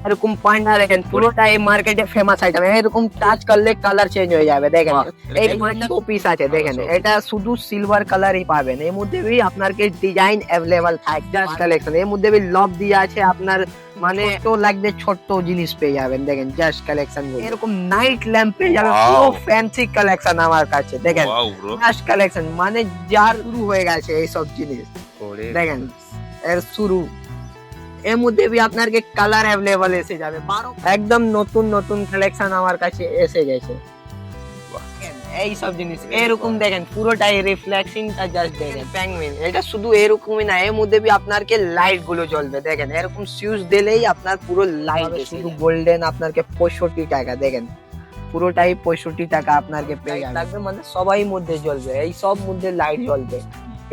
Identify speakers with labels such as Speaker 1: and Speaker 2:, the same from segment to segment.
Speaker 1: এরকম পান্ডা দেখেন পুরোটাই মার্কেটে ফেমাস আইটেম, এরকম টাচ করলে কালার চেঞ্জ হয়ে যাবে। দেখেন এই পিস আছে, দেখেন এটা শুধু সিলভার কালারই পাবেন। এর মধ্যে भी আপনাকে ডিজাইন अवेलेबल থাকে, জাস্ট কালেকশন। এর মধ্যে भी লক দিয়ে আছে আপনার, মানে তো লাগবে ছোট্ট জিনিস পেয়ে যাবেন। দেখেন জাস্ট কালেকশন, এরকম নাইট ল্যাম্প পেয়ে যাবেন, পুরো ফ্যান্সি কালেকশন আমার কাছে। দেখেন জাস্ট কালেকশন, মানে যার শুরু হয়ে গেছে এই সব জিনিস। দেখেন এর শুরু। এর মধ্যে भी আপনাকে কালার अवेलेबल এসে যাবে, 12 একদম নতুন নতুন কালেকশন আমার কাছে এসে গেছে। এই সব জিনিস এরকম দেখেন পুরোটাই রিফ্লেক্সিংটা জাস্ট দেখেন। পেঙ্গুইন এটা শুধু এরকমই না, এর মধ্যে भी আপনাকে লাইট গুলো জ্বলবে। দেখেন এরকম সুইচ দিলেই আপনার পুরো লাইট, শুধু গোল্ডেন আপনাকে 65 টাকা। দেখেন পুরোটাই 65 টাকা আপনাকে পেয়ে লাগবে, মানে সবাই মধ্যে জ্বলবে, এই সব মধ্যে লাইট জ্বলবে।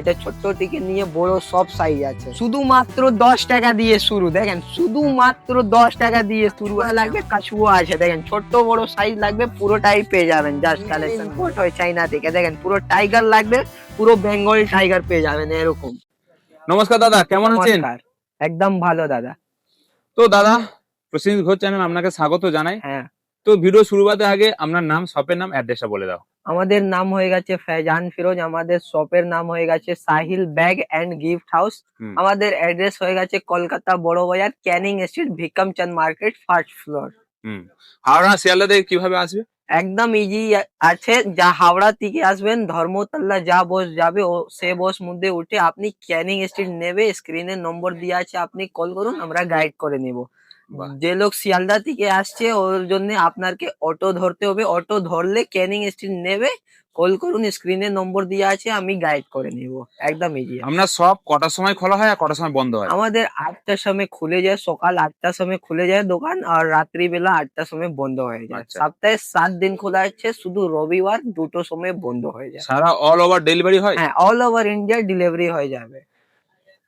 Speaker 1: এটা ছোট্ট থেকে নিয়ে বড় সব সাইজ আছে, শুধুমাত্র 10 টাকা দিয়ে শুরু। দেখেন শুধুমাত্র 10 টাকা দিয়ে শুরু লাগবে। কাছুয়া আছে, দেখেন ছোট্ট বড় সাইজ লাগবে, পুরোটাই পেয়ে যাবেন। জাস্ট কালেকশন ইম্পোর্ট হয় চাইনা থেকে। দেখেন পুরো টাইগার লাগবে, পুরো বেঙ্গল টাইগার পেয়ে যাবেন এরকম।
Speaker 2: নমস্কার দাদা, কেমন আছেন?
Speaker 1: নমস্কার, একদম ভালো দাদা।
Speaker 2: তো দাদা, প্রসেনজিৎ ঘোষ চ্যানেল আপনাকে স্বাগত জানাই।
Speaker 1: হ্যাঁ,
Speaker 2: তো ভিডিও শুরু করতে আগে আপনার নাম, শপের নাম, অ্যাড্রেসটা বলে দাও।
Speaker 1: আমাদের নাম হয়ে গেছে ফেজান ফিরোজ, আমাদের শপের নাম হয়ে গেছে Sahil bag and gift house. আমাদের অ্যাড্রেস হয়ে গেছে Kolkata Burrabazar, Canning Street, Vikramchand market, first floor.
Speaker 2: Howrah Sealdah থেকে কিভাবে আসবে?
Speaker 1: একদম ইজি আছে, যা হাওড়া থেকে আসবেন ধর্মতলা যা বস যাবে ও সে বস মধ্যে উঠে আপনি ক্যানিং স্ট্রিট নেবে, স্ক্রিনে নম্বর দেওয়া আছে, আপনি কল করুন, আমরা গাইড করে নিব। যে লোক শিয়ালদা থেকে আসছে ওর জন্য আপনাকে অটো ধরতে হবে, অটো ধরলে ক্যানিং স্ট্রিট নেবে, কল করুন, স্ক্রিনে নম্বর দেওয়া আছে, আমি গাইড করে নিব। একদম ইজি।
Speaker 2: আপনার সব কটার সময় খোলা হয় আর কটার সময় বন্ধ হয়?
Speaker 1: আমাদের 8টার সময় খুলে যায়, সকাল 8টার সময় খুলে যায় দোকান, আর রাত্রিবেলা 8টার সময় বন্ধ হয়ে যায়। সপ্তাহে 7 দিন খোলা আছে, শুধু রবিবার 2টোর সময় বন্ধ হয়ে যায়।
Speaker 2: সারা অল ওভার ডেলিভারি হয়?
Speaker 1: হ্যাঁ, অল ওভার ইন্ডিয়া ডেলিভারি হয়ে যাবে।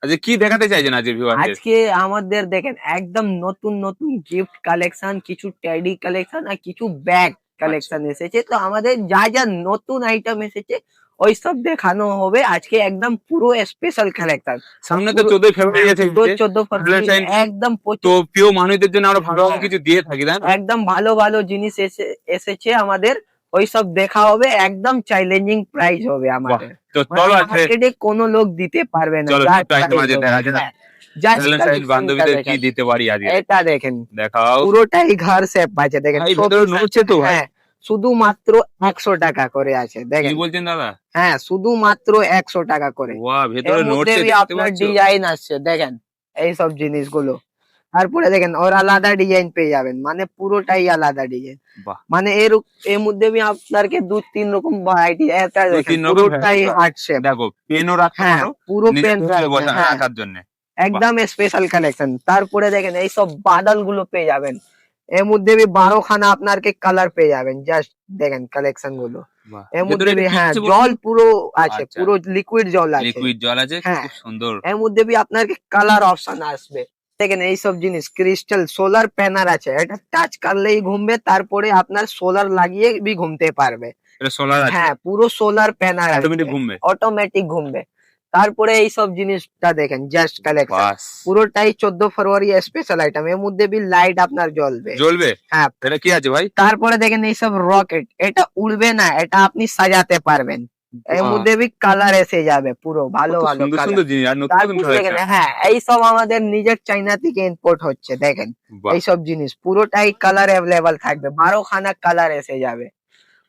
Speaker 2: আচ্ছা, কি দেখাতে চাইছেন আজকে ভিউয়ারদের?
Speaker 1: আজকে আমাদের দেখেন একদম নতুন নতুন গিফট কালেকশন, কিছু টেডি কালেকশন আর কিছু ব্যাগ কালেকশন এসেছে। তো আমাদের যা যা নতুন আইটেম এসেছে ওই সব দেখানো হবে আজকে, একদম পুরো স্পেশাল কালেকশন।
Speaker 2: সামনে তো 14 ফেব্রুয়ারি আছে,
Speaker 1: 14 ফেব্রুয়ারি, একদম
Speaker 2: তো প্রিয় মানুষদের জন্য আমরা ভালো কিছু দিয়ে থাকি, তাই না?
Speaker 1: একদম ভালো ভালো জিনিস এসেছে আমাদের, ওই সব দেখা হবে, একদম চ্যালেঞ্জিং প্রাইস হবে আমাদের।
Speaker 2: তো চলো
Speaker 1: মার্কেটে কোনো লোক দিতে পারবে না।
Speaker 2: চলো বান্ধবীদের কি দিতে পারি আজকে,
Speaker 1: এটা দেখেন
Speaker 2: দেখাও।
Speaker 1: পুরোটাই ঘর সেপ আছে, দেখেন
Speaker 2: নড়ছে তো ভাই।
Speaker 1: হ্যাঁ, শুধুমাত্র 100 টাকা করে আছে। দেখেন
Speaker 2: কি বলছেন দাদা?
Speaker 1: হ্যাঁ, শুধুমাত্র 100 টাকা করে।
Speaker 2: ওয়াও, ভেতরে নড়ছে,
Speaker 1: আপনার ডিজাইন আসছে, দেখেন এই সব জিনিসগুলো। তারপরে দেখেন ওর আলাদা ডিজাইন পেয়ে যাবেন, মানে পুরোটাই আলাদা ডিজাইন। মানে এর মধ্যে भी আপনাকে 2-3 রকম ভ্যারাইটি, এটা দেখেন পুরোটাই হার্ট শেপ।
Speaker 2: দেখো পেনও রাখতে পারো,
Speaker 1: পুরো পেন
Speaker 2: রাখার জন্য
Speaker 1: একদম স্পেশাল কালেকশন। তারপরে দেখেন এই সব বাদল গুলো পেয়ে যাবেন, এর মধ্যে भी 12 খানা আপনাকে কালার পেয়ে যাবেন। জাস্ট দেখেন কালেকশন গুলো। এর মধ্যে হ্যাঁ জল পুরো আছে, পুরো লিকুইড জল আছে,
Speaker 2: খুব সুন্দর।
Speaker 1: এর মধ্যে भी আপনাকে কালার অপশন আসবে। দেখেন এই সব জিনিস ক্রিস্টাল সোলার প্যানেল আছে, এটা টাচ করলেই ঘুমবে, তারপরে আপনার সোলার লাগিয়ে भी ঘুমতে পারবে। হ্যাঁ, পুরো সোলার প্যানেল অটোমেটিক ঘুমবে। তারপরে এই সব জিনিসটা দেখেন জাস্ট কালেকশন, পুরোটাই 14 ফেব্রুয়ারি স্পেশাল আইটেম। এর মধ্যে भी লাইট আপনার জ্বলবে। হ্যাঁ,
Speaker 2: এটা কি আছে ভাই?
Speaker 1: তারপরে দেখেন এই সব রকেট, এটা উড়বে না, এটা আপনি সাজাতে পারবেন। এর মধ্যে भी কালার এসে যাবে পুরো ভালো ভালো কালার। হ্যাঁ, এই সব আমাদের নিজের চাইনা থেকে ইম্পোর্ট হচ্ছে। দেখেন এই সব জিনিস পুরোটাই কালার अवेलेबल থাকবে, 12 খানা কালার এসে যাবে,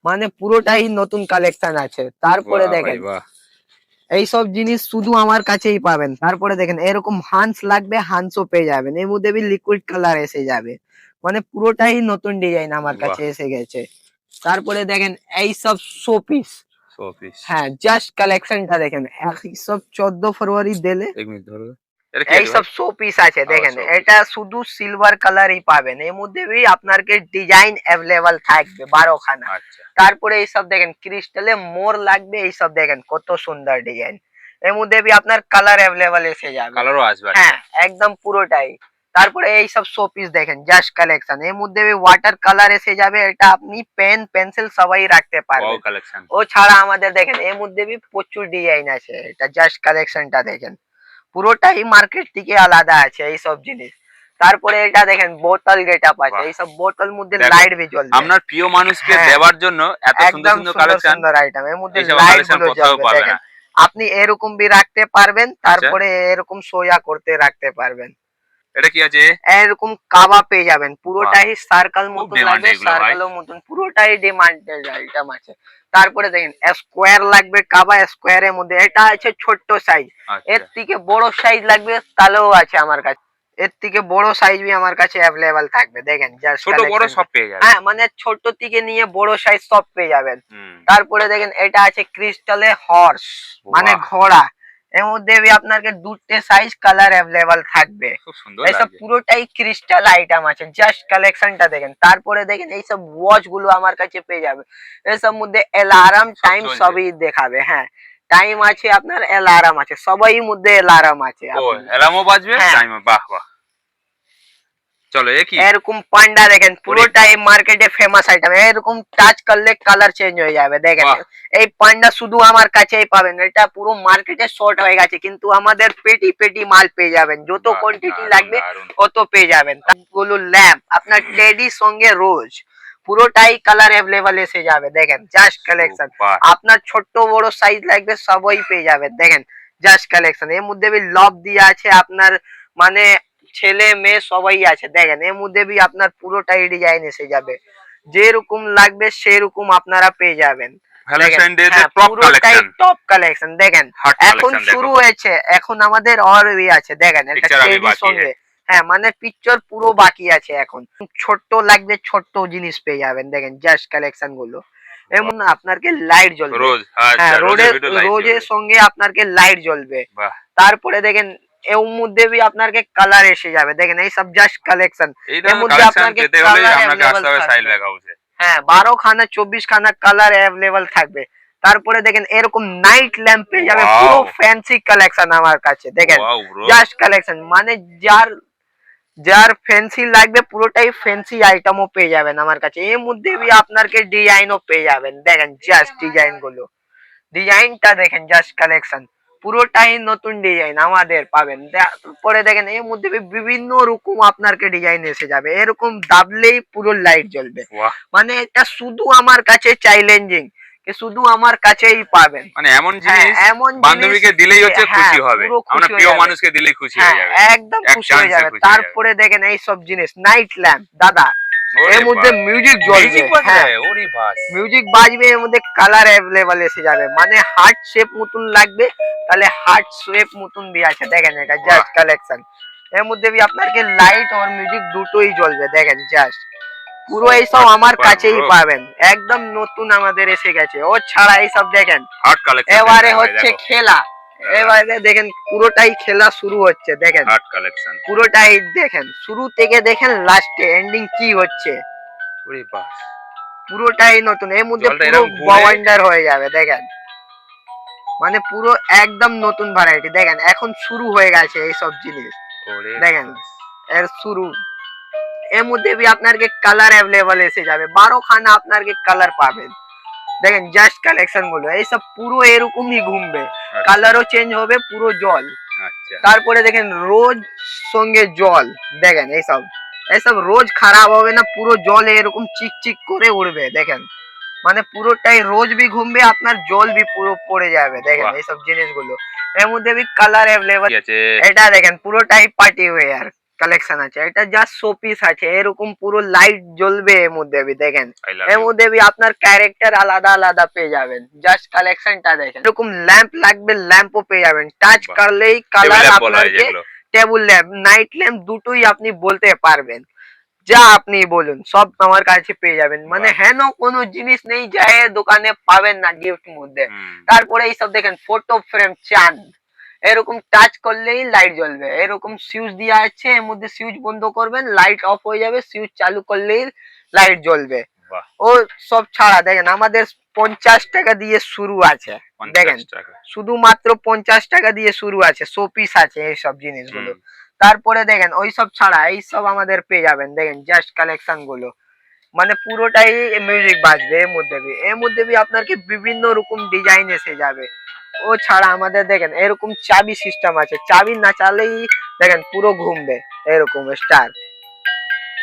Speaker 1: মানে পুরোটাই নতুন কালেকশন আছে। তারপরে দেখেন এই সব জিনিস শুধু আমার কাছেই পাবেন। তারপরে দেখেন এরকম হান্স লাগবে, হান্সও পেয়ে যাবেন, এর মধ্যে भी লিকুইড কালার এসে যাবে, মানে পুরোটাই নতুন ডিজাইন আমার কাছে এসে গেছে। তারপরে দেখেন এই সব শোপিস, হ্যাঁ জাস্ট কালেকশনটা দেখেন, এই সব 14 ফেব্রুয়ারি দিলে এই সব শোপিস আছে। দেখেন এটা শুধু সিলভার কালারই পাবেন, এর মধ্যে भी আপনাকে ডিজাইন अवेलेबल থাকবে 12 খানা। তারপরে এই সব দেখেন ক্রিস্টালে মোর লাগবে, এই সব দেখেন কত সুন্দর ডিজাইন, এর মধ্যে भी আপনার কালার अवेलेबल এসে যাবে,
Speaker 2: কালারও আসবে।
Speaker 1: হ্যাঁ একদম পুরোটাই। তারপরে এই সব শোপিস দেখেন জাস্ট কালেকশন, এর মধ্যে भी ওয়াটার কালার এসে যাবে, এটা আপনি পেন পেন্সিল সবাই রাখতে পারবেন। ও ছাড়া আমাদের দেখেন এর মধ্যে भी প্রচুর ডিজাইন আছে, এটা জাস্ট কালেকশনটা দেখেন পুরোটাই মার্কেট থেকে আলাদা আছে এই সব জিনিস। তারপরে এটা দেখেন বোতল গেটআপ আছে,
Speaker 2: বাহ।
Speaker 1: এইসব বোতল মধ্যে
Speaker 2: দেখো,
Speaker 1: লাইট বি জ্বলবে।
Speaker 2: আপনার প্রিয় মানুষকে
Speaker 1: হ্যাঁ,
Speaker 2: দেওয়ার জন্য এত সুন্দর
Speaker 1: একদম
Speaker 2: সুন্দর
Speaker 1: সুন্দর
Speaker 2: কালেকশন,
Speaker 1: সুন্দর আইটেম, এর মধ্যে
Speaker 2: এইসব
Speaker 1: লাইট
Speaker 2: কালেকশন
Speaker 1: গুলো
Speaker 2: কোথাও
Speaker 1: জ্বলবে
Speaker 2: পাবে
Speaker 1: দেখেন।
Speaker 2: না।
Speaker 1: আপনি এরকম বি রাখতে পারবেন,
Speaker 2: আচ্ছা,
Speaker 1: তারপরে এরকম সোয়া করতে রাখতে পারবেন।
Speaker 2: এটা কি আছে?
Speaker 1: এরকম কাবা পেয়ে যাবেন,
Speaker 2: বাহ,
Speaker 1: পুরোটাই সার্কেল
Speaker 2: খুব
Speaker 1: মতন
Speaker 2: ডিমান্ড
Speaker 1: লাগবে,
Speaker 2: এগুলো ভাই।
Speaker 1: সার্কেলের মতন পুরোটাই ডিমান্ডেড আইটেম আছে। তারপরে দেখেন স্কোয়ার লাগবে, কাবা স্কোয়ারের মধ্যে এটা আছে ছোট্ট সাইজ। এর
Speaker 2: আচ্ছা,
Speaker 1: থেকে বড় সাইজ লাগবে তাহলেও আছে আমার কাছে, এর থেকে বড় সাইজ বি আমার কাছে অ্যাভেলেবল থাকবে। দেখেন জাস্ট
Speaker 2: ছোট বড়
Speaker 1: কালেকশন,
Speaker 2: সব পেয়ে যাবে।
Speaker 1: হ্যাঁ মানে ছোট থেকে নিয়ে বড় সাইজ সব পেয়ে যাবেন।
Speaker 2: হুম,
Speaker 1: তারপরে দেখেন এটা আছে ক্রিস্টালে হর্স, মানে
Speaker 2: বাহ,
Speaker 1: ঘোড়া। এর মধ্যে বি আপনাকে দুটো সাইজ কালার অ্যাভেলেবল থাকবে।
Speaker 2: খুব সুন্দর
Speaker 1: এইসব
Speaker 2: লাগছে।
Speaker 1: পুরোটাই ক্রিস্টাল আইটেম আছে, জাস্ট কালেকশনটা দেখেন। তারপরে দেখেন এইসব ওয়াচ গুলো আমার কাছে পেয়ে যাবে, এসব মধ্যে অ্যালার্ম
Speaker 2: সব
Speaker 1: টাইম
Speaker 2: চলছে।
Speaker 1: সবই দেখাবে। হ্যাঁ, টাইম আছে, আপনার অ্যালার্ম আছে, সবাই মধ্যে অ্যালার্ম আছে।
Speaker 2: ও,
Speaker 1: আপনি
Speaker 2: অ্যালার্মও বাজবে,
Speaker 1: হ্যাঁ,
Speaker 2: টাইম, বাহ বাহ। চলো, এ কি?
Speaker 1: এরকম পান্ডা দেখেন, পুরোটাই মার্কেটে ফেমাস আইটেম। এরকম টাচ করলে কালার চেঞ্জ হয়ে যাবে দেখেন।
Speaker 2: বাহ,
Speaker 1: এই পান্ডা শুধু আমার কাছেই পাবেন, এটা পুরো মার্কেটে শর্ট হয়ে গেছে, কিন্তু আমাদের পেটি পেটি মাল পেয়ে যাবেন, যত
Speaker 2: বাহ,
Speaker 1: কোয়ান্টিটি
Speaker 2: দারুন
Speaker 1: লাগবে
Speaker 2: দারুন।
Speaker 1: অত পেয়ে যাবেন। তারগুলো ল্যাম্প আপনার টেডি সঙ্গে রোজ পুরোটাই কালার অ্যাভেলেবল এসে যাবে দেখেন, জাস্ট কালেকশন।
Speaker 2: সুপার।
Speaker 1: আপনার ছোট্ট বড় সাইজ লাগবে সবই পেয়ে যাবেন দেখেন, জাস্ট কালেকশন। এর মধ্যে লব দিয়ে আছে আপনার, মানে ছেলে মেয়ে সবাই আছে দেখেন। এর মধ্যে বি আপনার পুরোটাই ডিজাইন এসে যাবে, যেরকম লাগবে সেরকম আপনারা পেয়ে যাবেন।
Speaker 2: ভ্যালেন্টাইন ডে তে
Speaker 1: হ্যাঁ,
Speaker 2: টপ
Speaker 1: পুরোটাই
Speaker 2: কালেকশন,
Speaker 1: টপ কালেকশন দেখেন।
Speaker 2: হট
Speaker 1: এখন
Speaker 2: কালেকশন
Speaker 1: শুরু
Speaker 2: দেখো।
Speaker 1: হয়েছে, এখন আমাদের আর আছে দেখেন, এটা
Speaker 2: পিকচার আভি
Speaker 1: টেডি
Speaker 2: বাকি
Speaker 1: সঙ্গে।
Speaker 2: হ্যায়।
Speaker 1: হ্যাঁ মানে পিকচার পুরো বাকি আছে এখন। ছোট্ট লাগবে ছোট্ট জিনিস পেয়ে যাবেন দেখেন, জাস্ট কালেকশন গুলো।
Speaker 2: বাহ,
Speaker 1: এমন আপনাকে লাইট জ্বলবে।
Speaker 2: রোজ,
Speaker 1: হ্যাঁ,
Speaker 2: আচ্ছা, রোজের ভিডিও লাইট
Speaker 1: রোজের
Speaker 2: জ্বলবে।
Speaker 1: সঙ্গে আপনাকে লাইট জ্বলবে।
Speaker 2: বাহ,
Speaker 1: তারপরে দেখেন এর মধ্যে বি আপনাকে কালার এসে যাবে দেখেন, এই সব জাস্ট কালেকশন।
Speaker 2: এই
Speaker 1: এর
Speaker 2: ধরনের
Speaker 1: মধ্যে
Speaker 2: কালেকশন
Speaker 1: আপনাকে
Speaker 2: পেতে হলে
Speaker 1: কালার
Speaker 2: আপনাকে
Speaker 1: অ্যাভেলেবল
Speaker 2: আসতে হবে সাহিল
Speaker 1: থাকবে।
Speaker 2: ব্যাগ হাউসে।
Speaker 1: হ্যাঁ, 12 খানা 24 খানা কালার অ্যাভেলেবল থাকবে। তারপরে দেখেন এরকম নাইট ল্যাম্প পেয়ে যাবে, পুরো
Speaker 2: ওয়াও,
Speaker 1: ফ্যান্সি কালেকশন আমার কাছে দেখেন,
Speaker 2: ওয়াও ব্রো।
Speaker 1: Just collection. মানে যার যার ফ্যান্সি লাগবে পুরোটাই ফ্যান্সি আইটেমও পেয়ে যাবেন আমার কাছে। এর মধ্যে বি আপনাকে ডিজাইনও পেয়ে যাবেন দেখেন, জাস্ট ডিজাইন গুলো, ডিজাইনটা দেখেন, জাস্ট কালেকশন। পুরোটাই নতুন ডিজাইন আমাদের পাবেন। তারপরে দেখেন এর মধ্যে বিভিন্ন রকম আপনাকে ডিজাইন এসে যাবে, এরকম দাবলেই পুরো লাইট জ্বলবে।
Speaker 2: বাহ,
Speaker 1: মানে এটা শুধু আমার কাছে চ্যালেঞ্জিং, শুধু আমার কাছেই পাবেন।
Speaker 2: মানে এমন
Speaker 1: হ্যাঁ,
Speaker 2: জিনিস
Speaker 1: এমন
Speaker 2: বান্ধবীকে
Speaker 1: জিনিস
Speaker 2: দিলেই হচ্ছে
Speaker 1: হ্যাঁ
Speaker 2: খুশি হবে,
Speaker 1: পুরো
Speaker 2: আমরা
Speaker 1: খুশি হয়ে
Speaker 2: প্রিয়
Speaker 1: যাবে।
Speaker 2: মানুষকে দিলেই খুশি
Speaker 1: হ্যাঁ,
Speaker 2: হয়ে যাবে,
Speaker 1: একদম
Speaker 2: এক
Speaker 1: খুশি হয়ে
Speaker 2: চান্সে
Speaker 1: যাবে।
Speaker 2: খুশি হয়ে যাবে।
Speaker 1: তারপরে দেখেন এই সব জিনিস, নাইট ল্যাম্প দাদা,
Speaker 2: ওরে
Speaker 1: এর মধ্যে
Speaker 2: বাস,
Speaker 1: মিউজিক জ্বলবে।
Speaker 2: মিউজিক বাজবে,
Speaker 1: হ্যাঁ,
Speaker 2: ওরে বাস।
Speaker 1: মিউজিক বাজবে, এর মধ্যে কালার অ্যাভেলেবল এসে যাবে, মানে হার্ট শেপ মতন লাগবে তাহলে হার্ট শেপ মতন দিয়ে আছে দেখেন, এটা
Speaker 2: বাহ,
Speaker 1: জাস্ট কালেকশন। এর মধ্যে বি আপনাকে লাইট আর মিউজিক দুটোই জ্বলবে দেখেন, জাস্ট পুরো এইসব
Speaker 2: সুপার
Speaker 1: আমার
Speaker 2: সুপার
Speaker 1: কাছেই
Speaker 2: ব্রো,
Speaker 1: পাবেন, একদম নতুন আমাদের এসে গেছে। ও ছাড়া এইসব দেখেন,
Speaker 2: হট কালেকশন
Speaker 1: এবারে
Speaker 2: ভাই,
Speaker 1: হচ্ছে
Speaker 2: দেখো
Speaker 1: খেলা। এবারে দেখেন পুরোটাই খেলা শুরু হচ্ছে দেখেন,
Speaker 2: হট কালেকশন।
Speaker 1: পুরোটাই দেখেন শুরু থেকে দেখেন লাস্টে এন্ডিং কি হচ্ছে,
Speaker 2: ওরে বাস,
Speaker 1: পুরোটাই নতুন। এর মধ্যে
Speaker 2: জলটা
Speaker 1: পুরো
Speaker 2: এরকম ঘুরে।
Speaker 1: বওয়ান্ডার হয়ে যাবে দেখেন, মানে পুরো একদম নতুন ভ্যারাইটি দেখেন, এখন শুরু হয়ে গেছে এইসব জিনিস
Speaker 2: ওরে
Speaker 1: দেখেন,
Speaker 2: বাস,
Speaker 1: এর শুরু। এর মধ্যে বি আপনাকে কালার অ্যাভেলেবল এসে যাবে, 12 খানা আপনাকে কালার পাবেন দেখেন, জাস্ট কালেকশন গুলো এইসব পুরো এরকমই ঘুমবে,
Speaker 2: আচ্ছা,
Speaker 1: কালারও চেঞ্জ হবে, পুরো জল।
Speaker 2: আচ্ছা,
Speaker 1: তারপরে দেখেন রোজ সঙ্গে জল দেখেন, এইসব এইসব রোজ খারাপ হবে না, পুরো জল এরকম চিকচিক করে উড়বে দেখেন, মানে পুরোটাই রোজ বি ঘুমবে, আপনার জল বি পুরো পড়ে যাবে দেখেন
Speaker 2: বাহ,
Speaker 1: এইসব জিনিসগুলো। এর মধ্যে বি কালার অ্যাভেলেবল।
Speaker 2: ঠিক আছে।
Speaker 1: এটা দেখেন পুরোটাই পার্টি ওয়্যার কালেকশন আছে, এটা জাস্ট শোপিস আছে, এরকম পুরো লাইট জ্বলবে এর মধ্যে বি দেখেন।
Speaker 2: আই লাভ
Speaker 1: এর
Speaker 2: ইউ।
Speaker 1: মধ্যে বি আপনার ক্যারেক্টার আলাদা আলাদা পেয়ে যাবেন, জাস্ট কালেকশনটা দেখেন। এরকম ল্যাম্প লাগবে, ল্যাম্পও পেয়ে যাবেন, টাচ
Speaker 2: বাহ,
Speaker 1: করলেই
Speaker 2: টেবিল
Speaker 1: কালার
Speaker 2: ল্যাম্প বলা হয়
Speaker 1: আপনাকে।
Speaker 2: যেগুলো।
Speaker 1: টেবিল ল্যাম্প, নাইট ল্যাম্প দুটোই আপনি বলতে পারবেন, যা আপনি বলুন সব আমার কাছে পেয়ে যাবেন। মানে
Speaker 2: বাহ,
Speaker 1: হেন কোনো জিনিস নেই যা এ দোকানে পাবেন না গিফট মধ্যে।
Speaker 2: হুম,
Speaker 1: তারপরে এইসব দেখেন ফটো ফ্রেম চাঁদ, এরকম টাচ করলেই লাইট জ্বলবে, এরকম সুইচ দেওয়া আছে, এর মধ্যে সুইচ বন্ধ করবেন লাইট অফ হয়ে যাবে, সুইচ চালু করলেই লাইট জ্বলবে।
Speaker 2: বাহ,
Speaker 1: ও সব ছাড়া দেখেন আমাদের 50 টাকা দিয়ে শুরু আছে দেখেন,
Speaker 2: 50 টাকা।
Speaker 1: শুধুমাত্র 50 টাকা দিয়ে শুরু আছে, শোপিস আছে এইসব জিনিসগুলো।
Speaker 2: হুম,
Speaker 1: তারপরে দেখেন ওইসব ছাড়া এইসব আমাদের পেয়ে যাবেন দেখেন, জাস্ট কালেকশন গুলো, মানে পুরোটাই মিউজিক বাজবে। এর মধ্যে বি আপনাকে বিভিন্ন রকম ডিজাইন এসে যাবে। ও ছাড়া আমাদের দেখেন এরকম চাবি সিস্টেম আছে, চাবি না চালেই দেখেন পুরো ঘুমবে, এরকম স্টার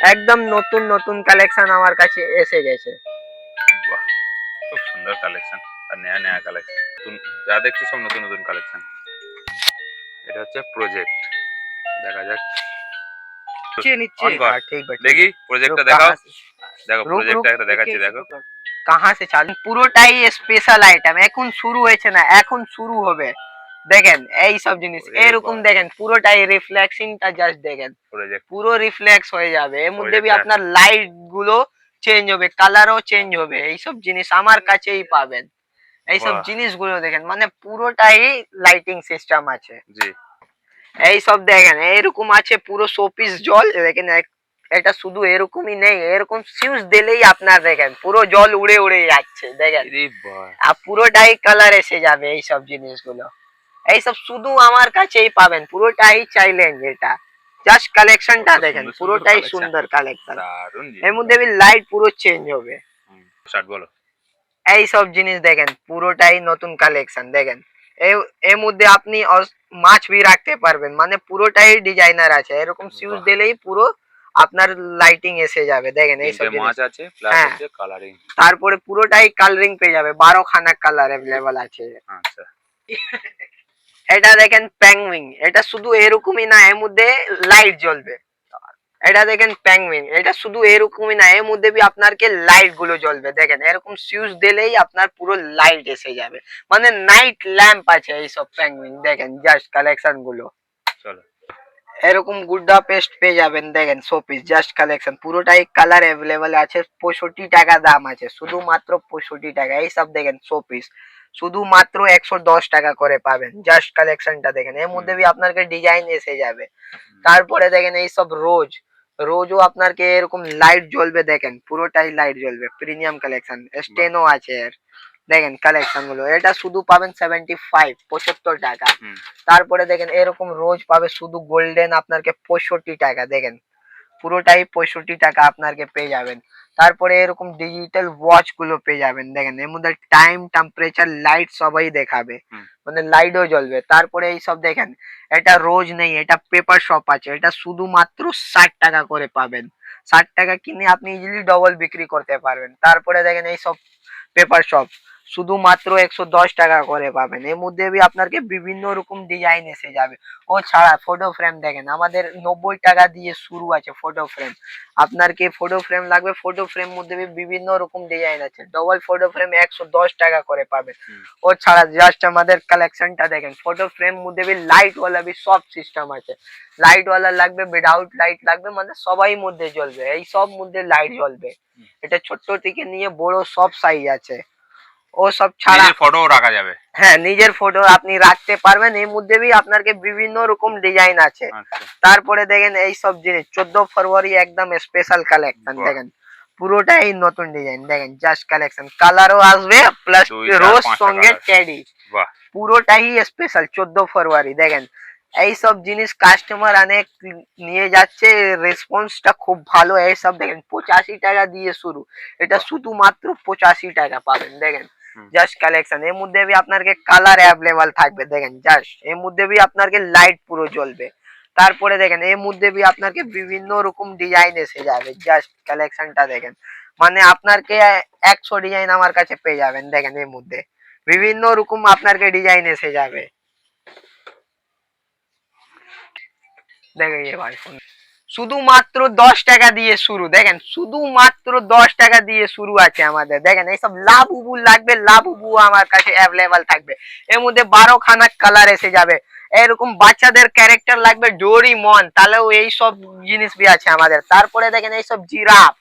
Speaker 1: একদম নতুন নতুন কালেকশন আমার কাছে এসে গেছে।
Speaker 2: বাহ, খুব সুন্দর কালেকশন আর নয়া নয়া কালেকশন। নতুন যা দেখছি সব নতুন নতুন কালেকশন। এটা হচ্ছে প্রজেক্ট, দেখা যাক।
Speaker 1: নিচ্ছি
Speaker 2: অন কর,
Speaker 1: हाँ ठीक है
Speaker 2: দেখি প্রজেক্টটা দেখাও। দেখো
Speaker 1: रुक रुक
Speaker 2: প্রজেক্টটা একটা দেখাচ্ছি, দেখো।
Speaker 1: कहाँ से चालू পুরোটাই স্পেশাল আইটেম, এখন শুরু হয়েছে না, এখন শুরু হবে। দেখেন এই সব জিনিস
Speaker 2: ওরে
Speaker 1: এরকম
Speaker 2: বাবা,
Speaker 1: দেখেন পুরোটাই রিফ্লেক্সিংটা জাস্ট দেখেন,
Speaker 2: প্রজেক্ট
Speaker 1: পুরো রিফ্লেক্স হয়ে যাবে। এর মধ্যে বি
Speaker 2: প্রজেক্টটা
Speaker 1: আপনার লাইট গুলো চেঞ্জ হবে, কালারও চেঞ্জ হবে। এইসব জিনিস আমার কাছেই পাবেন। এইসব
Speaker 2: বাহ,
Speaker 1: জিনিসগুলো দেখেন, মানে পুরোটাই লাইটিং সিস্টেম আছে।
Speaker 2: জি
Speaker 1: এই সব দেখেন এরকম আছে, পুরো শোপিস জল দেখেন। এটা শুধু এরকমই নেই, এরকম ফিউজ দিলেই আপনার দেখেন পুরো জল উড়ে উড়ে যাচ্ছে দেখেন।
Speaker 2: রে বাহ,
Speaker 1: আর পুরোটাই কালার এসে যাবে এই সব জিনিসগুলো। এইসব শুধু আমার কাছেই পাবেন, পুরোটাই চাইলেন যেটা। জাস্ট কালেকশনটা
Speaker 2: কত
Speaker 1: দেখেন,
Speaker 2: সুন্দর সুন্দর
Speaker 1: পুরোটাই
Speaker 2: কালেকশন,
Speaker 1: সুন্দর কালেকশন।
Speaker 2: দারুণ
Speaker 1: এর
Speaker 2: জিনিস।
Speaker 1: মধ্যে লাইট পুরো চেঞ্জ হবে।
Speaker 2: স্টার্ট বলো।
Speaker 1: এই সব জিনিস দেখেন, পুরোটাই নতুন কালেকশন দেখেন। এর মধ্যে আপনি মাছ ভি রাখতে পারবেন, মানে পুরোটাই ডিজাইনার আছে। এরকম সিউজ
Speaker 2: বাহ,
Speaker 1: দিলেই পুরো আপনার লাইটিং এসে যাবে দেখেন এই সব
Speaker 2: তিনটে
Speaker 1: জিনিস।
Speaker 2: মাছ আছে প্লাস
Speaker 1: হ্যাঁ,
Speaker 2: হচ্ছে কালারিং।
Speaker 1: তারপরে পুরোটাই কালারিং পেয়ে যাবে, 12 খানা কালার अवेलेबल আছে।
Speaker 2: আচ্ছা,
Speaker 1: এটা দেখেন প্যাংউইং, এটা শুধু এরকমই না, এর মধ্যে লাইট জ্বলবে। এটা দেখেন প্যাংউইং, এটা শুধু এরকমই না, এর মধ্যে বি আপনার কে লাইট গুলো জ্বলবে দেখেন। এরকম সুইচ দিলেই আপনার পুরো লাইট এসে যাবে, মানে নাইট ল্যাম্প আছে এই সব প্যাংউইং দেখেন। জাস্ট কালেকশন গুলো
Speaker 2: চলো।
Speaker 1: এরকম গুড্ডা পেস্ট পেয়ে যাবেন দেখেন, শোপিস জাস্ট কালেকশন। পুরোটাই কালার अवेलेबल আছে, 65 টাকা দাম আছে, শুধুমাত্র 65 টাকা। এই সব দেখেন শোপিস শুধুমাত্র 110 টাকা করে পাবেন। জাস্ট কালেকশনটা দেখেন, এর মধ্যে বি আপনার ডিজাইন এসে যাবে। তারপরে দেখেন এই সব রোজ, রোজও আপনার কে এরকম লাইট জ্বলবে দেখেন, পুরোটাই লাইট জ্বলবে। প্রিমিয়াম কালেকশন, স্টেনো আছে এর দেখেন কালেকশন গুলো। এটা শুধু পাবেন 75 টাকা। তারপরে দেখেন এরকম রোজ পাবে শুধু গোল্ডেন আপনাকে 65 টাকা দেখেন, পুরোটাই 65 টাকা আপনাকে পেয়ে যাবেন। তারপরে এরকম ডিজিটাল ওয়াচ গুলো পেয়ে যাবেন দেখেন, এর মধ্যে টাইম টেম্পারেচার লাইট সবাই দেখাবে, মানে লাইটও জ্বলবে। তারপরে এই সব দেখেন, এটা রোজ নেই, এটা পেপার শপ আছে, এটা শুধুমাত্র 60 টাকা করে পাবেন। 60 টাকা কিনে আপনি ইজিলি ডবল বিক্রি করতে পারবেন। তারপরে দেখেন এই সব পেপার শপ শুধুমাত্র 110 টাকা করে পাবেন। এর মধ্যে বি আপনাকে বিভিন্ন রকম ডিজাইন এসে যাবে। ও ছাড়া ফটো ফ্রেম দেখেন, আমাদের 90 টাকা দিয়ে শুরু আছে ফটো ফ্রেম। আপনার কি ফটো ফ্রেম লাগবে? ফটো ফ্রেম মধ্যে বিভিন্ন রকম ডিজাইন আছে, ডবল ফটো ফ্রেম 110 টাকা করে পাবেন। ও ছাড়া জাস্ট আমাদের কালেকশনটা দেখেন, ফটো ফ্রেম মধ্যে লাইট ওয়ালা भी সব সিস্টেম আছে। লাইট ওয়ালা লাগবে, উইদাউট লাইট লাগবে, মানে সবাই মধ্যে জ্বলবে, এই সব মধ্যে লাইট জ্বলবে। এটা ছোট থেকে নিয়ে বড় সব সাইজ আছে। ও সব ছাড়া
Speaker 2: নিজের ফটো রাখা যাবে।
Speaker 1: হ্যাঁ, নিজের ফটো আপনি রাখতে পারবেন। এর মধ্যে বি আপনার বিভিন্ন রকম ডিজাইন আছে।
Speaker 2: আচ্ছা,
Speaker 1: তারপরে দেখেন এই সব জিনিস 14 ফেব্রুয়ারি একদম স্পেশাল কালেকশন
Speaker 2: বাহ,
Speaker 1: দেখেন, পুরোটাই নতুন ডিজাইন দেখেন। জাস্ট কালেকশন, কালারও আসবে প্লাস
Speaker 2: 2 4
Speaker 1: রোজ
Speaker 2: 5টা
Speaker 1: সঙ্গে
Speaker 2: কালার।
Speaker 1: টেডি,
Speaker 2: বাহ,
Speaker 1: পুরোটাই স্পেশাল 14 ফেব্রুয়ারি দেখেন। এই সব জিনিস কাস্টমার অনেক নিয়ে যাচ্ছে, রেসপন্সটা খুব ভালো। এই সব দেখেন 85 টাকা দিয়ে শুরু, এটা
Speaker 2: বাহ,
Speaker 1: শুধুমাত্র 85 টাকা পাবেন দেখেন।
Speaker 2: হুম,
Speaker 1: জাস্ট কালেকশন, এর মধ্যে বি আপনার কালার অ্যাভেলেবল থাকবে দেখেন। জাস্ট এর মধ্যে বি আপনার লাইট পুরো জ্বলবে। তারপরে দেখেন এর মধ্যে বি আপনার বিভিন্ন রকম ডিজাইন এসে যাবে। জাস্ট কালেকশনটা দেখেন, মানে আপনার 100 ডিজাইন আমার কাছে পেয়ে যাবেন দেখেন। এর মধ্যে বিভিন্ন রকম আপনার ডিজাইন এসে যাবে। দেখেন ये भाई फोन শুধুমাত্র 10 টাকা দিয়ে শুরু দেখেন, শুধুমাত্র 10 টাকা দিয়ে শুরু আছে আমাদের দেখেন। এইসব লাবুবু লাগবে, লাবুবু আমার কাছে অ্যাভেলেবল থাকবে। এর মধ্যে 12 খানা কালার এসে যাবে। এরকম বাচ্চাদের ক্যারেক্টার লাগবে ডোরিমন, তাহলেও এই সব জিনিস বি আছে আমাদের। তারপরে দেখেন এইসব জিরাফ,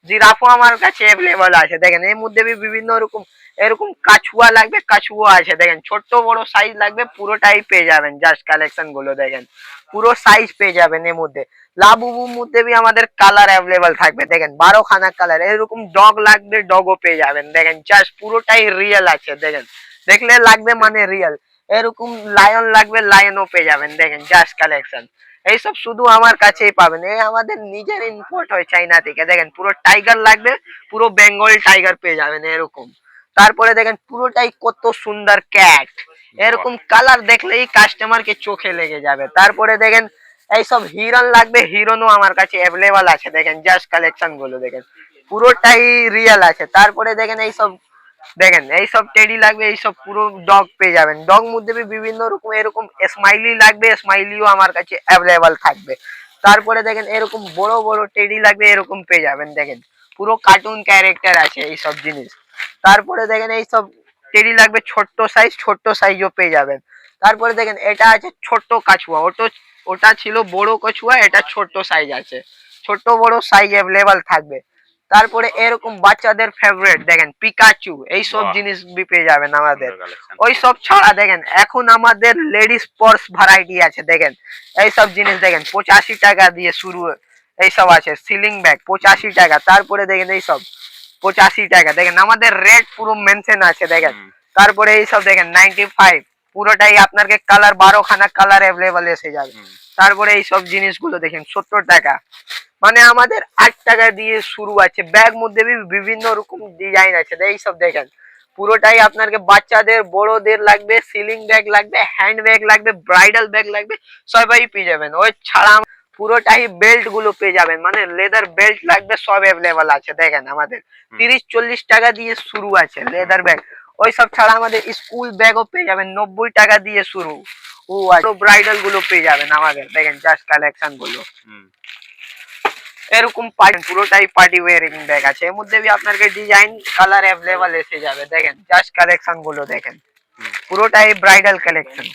Speaker 1: জিরাফও আমার কাছে অ্যাভেলেবল আছে দেখেন। এর মধ্যে বিভিন্ন রকম এরকম কাছুয়া লাগবে, কাছুয়া আছে দেখেন। ছোট বড় সাইজ লাগবে, পুরোটাই পেয়ে যাবেন। জাস্ট কালেকশন গুলো দেখেন, পুরো সাইজ পেয়ে যাবেন। এর মধ্যে লাবুবুর মধ্যে বি আমাদের কালার অ্যাভেলেবল থাকবে দেখেন, 12 খানা কালার। এরকম ডগ লাগবে, ডগও পেয়ে যাবেন দেখেন। জাস্ট পুরোটাই রিয়েল আছে দেখেন, দেখলে লাগবে মানে রিয়েল। এরকম লায়ন লাগবে, লায়নও পেয়ে যাবেন দেখেন। জাস্ট কালেকশন, এইসব শুধু আমার কাছেই পাবেন। এই আমাদের নিজের ইম্পোর্ট হয় চাইনা থেকে দেখেন। পুরো টাইগার লাগবে, পুরো বেঙ্গল টাইগার পেয়ে যাবেন এরকম। তারপরে দেখেন পুরোটাই কত সুন্দর ক্যাট,
Speaker 2: বাহ,
Speaker 1: এরকম কালার দেখলেই কাস্টমার কে চোখে লেগে যাবে। তারপরে দেখেন এইসব হিরন লাগবে, হিরনও আমার কাছে অ্যাভেলেবল আছে। দেখেন জাস্ট কালেকশন গুলো দেখেন, পুরোটাই রিয়েল আছে। তারপরে দেখেন এইসব, দেখেন এইসব টেডি লাগবে, এইসব পুরো ডগ পেয়ে যাবেন। ডগ মধ্যে বিভিন্ন রকম, এরকম স্মাইলি লাগবে, স্মাইলিও আমার কাছে অ্যাভেলেবল থাকবে। তারপরে দেখেন এরকম বড় বড় টেডি লাগবে, এরকম পেয়ে যাবেন। দেখেন পুরো কার্টুন ক্যারেক্টার আছে এইসব জিনিস। তারপরে দেখেন এইসব টেডি লাগবে ছোট্ট সাইজ, ছোট্ট সাইজও পেয়ে যাবেন। তারপরে দেখেন এটা আছে ছোট্ট কাছুয়া, ওটা ছিল বড় কছুয়া, এটা ছোট্ট সাইজ আছে, ছোট বড় সাইজ অ্যাভেলেবল থাকবে। তারপরে এরকম বাচ্চাদের ফেভারিট দেখেন পিকাচু, এই সব
Speaker 2: বাহ,
Speaker 1: জিনিস পেয়ে যাবেন আমাদের।
Speaker 2: সুন্দর কালেকশন।
Speaker 1: ওই সব ছাড়া দেখেন এখন আমাদের লেডিস পার্স ভ্যারাইটি আছে। দেখেন এইসব জিনিস দেখেন 85 টাকা দিয়ে শুরু, এইসব আছে সিলিং ব্যাগ 85 টাকা। তারপরে দেখেন এইসব 85 টাকা, দেখেন আমাদের রেট পুরো মেনশন আছে দেখেন। তারপরে এইসব দেখেন 95, পুরোটাই আপনাকে কালার 12খানা কালার অ্যাভেলেবল এসে যাবে। তারপরে এইসব জিনিসগুলো দেখেন 70 টাকা, মানে আমাদের 8 টাকা দিয়ে শুরু আছে। ব্যাগ মধ্যে বিভিন্ন রকম ডিজাইন আছে। এইসব দেখেন পুরোটাই আপনাকে বাচ্চাদের বড়দের লাগবে, সিলিং ব্যাগ লাগবে, হ্যান্ড ব্যাগ লাগবে, ব্রাইডাল ব্যাগ লাগবে, সবাই পেয়ে যাবেন। ওই ছাড়া পুরোটাই বেল্ট গুলো পেয়ে যাবেন, মানে লেদার বেল্ট লাগবে, সব অ্যাভেলেবল আছে। দেখেন আমাদের 30-40 টাকা দিয়ে শুরু আছে লেদার ব্যাগ। ওই সব ছাড়া আমাদের স্কুল ব্যাগও পেয়ে যাবেন 90 টাকা দিয়ে শুরু। ও আচ্ছা, ব্রাইডাল গুলো পেয়ে যাবেন আমাদের। দেখেন জাস্ট কালেকশন গুলো এরকম পুরোটাই পার্টি ওয়্যারিং ব্যাগ আছে। এর মধ্যে আপনাকে ডিজাইন কালার অ্যাভেলেবল এসে যাবে। দেখেন জাস্ট কালেকশন গুলো দেখেন, পুরোটাই ব্রাইডাল কালেকশন।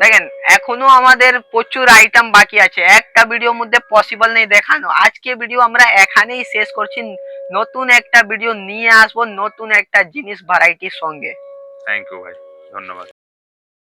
Speaker 1: দেখেন এখনো আমাদের প্রচুর আইটেম বাকি আছে, একটা ভিডিওর মধ্যে পসিবল নেই দেখানো। আজকে ভিডিও আমরা এখানেই শেষ করছি, নতুন একটা ভিডিও নিয়ে আসবো নতুন একটা জিনিস ভ্যারাইটির সঙ্গে।
Speaker 2: থ্যাংক ইউ ভাই, ধন্যবাদ।